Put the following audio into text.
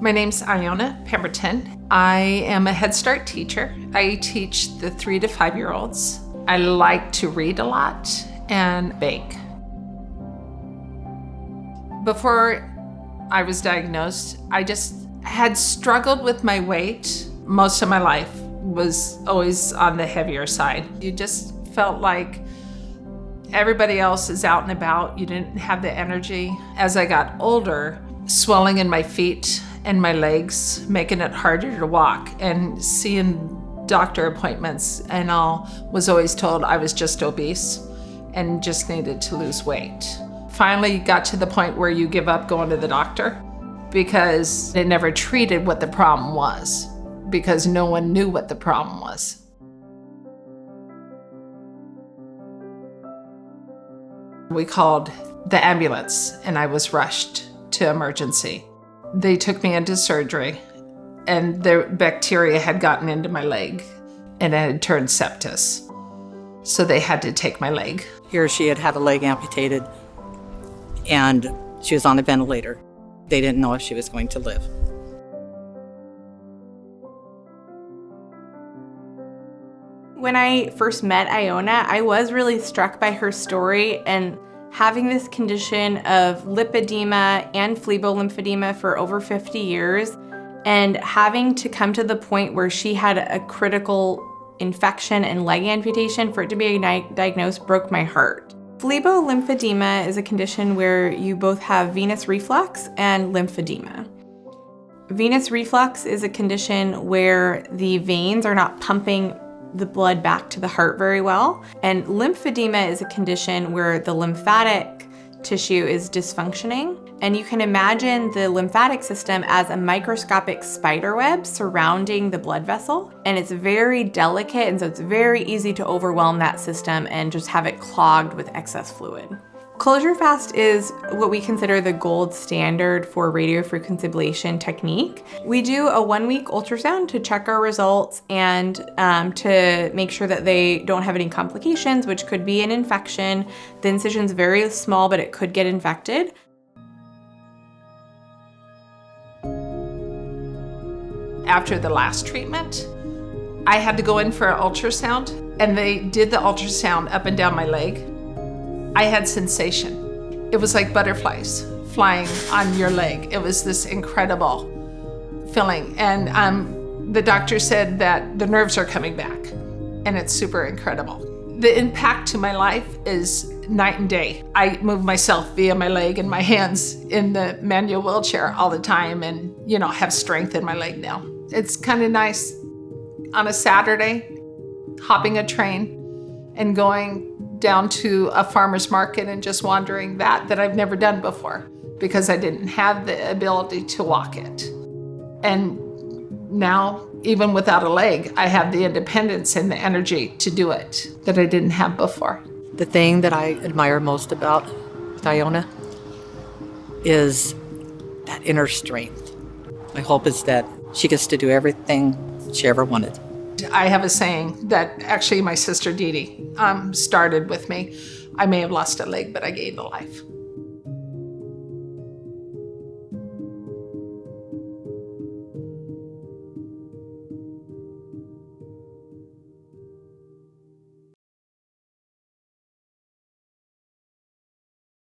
My name's Iona Pemberton. I am a Head Start teacher. I teach the 3 to 5-year-olds. I like to read a lot and bake. Before I was diagnosed, I just had struggled with my weight. Most of my life was always on the heavier side. You just felt like everybody else is out and about. You didn't have the energy. As I got older, swelling in my feet and my legs, making it harder to walk, and seeing doctor appointments and all, was always told I was just obese and just needed to lose weight. Finally got to the point where you give up going to the doctor because they never treated what the problem was, because no one knew what the problem was. We called the ambulance and I was rushed to emergency. They took me into surgery and the bacteria had gotten into my leg and it had turned sepsis. So they had to take my leg. Here she had had a leg amputated and she was on a ventilator. They didn't know if she was going to live. When I first met Iona, I was really struck by her story, and having this condition of lipedema and phlebolymphedema for over 50 years, and having to come to the point where she had a critical infection and leg amputation for it to be diagnosed broke my heart. Phlebolymphedema is a condition where you both have venous reflux and lymphedema. Venous reflux is a condition where the veins are not pumping the blood back to the heart very well. And lymphedema is a condition where the lymphatic tissue is dysfunctioning. And you can imagine the lymphatic system as a microscopic spider web surrounding the blood vessel. And it's very delicate, and so it's very easy to overwhelm that system and just have it clogged with excess fluid. ClosureFast is what we consider the gold standard for radiofrequency ablation technique. We do a 1-week ultrasound to check our results and to make sure that they don't have any complications, which could be an infection. The incision's very small, but it could get infected. After the last treatment, I had to go in for an ultrasound, and they did the ultrasound up and down my leg. I had sensation. It was like butterflies flying on your leg. It was this incredible feeling. And the doctor said that the nerves are coming back, and it's super incredible. The impact to my life is night and day. I move myself via my leg and my hands in the manual wheelchair all the time, and have strength in my leg now. It's kind of nice on a Saturday, hopping a train and going down to a farmer's market and just wandering that I've never done before because I didn't have the ability to walk it. And now, even without a leg, I have the independence and the energy to do it that I didn't have before. The thing that I admire most about Iona is that inner strength. My hope is that she gets to do everything she ever wanted. I have a saying that actually my sister Dee Dee started with me. I may have lost a leg, but I gained a life.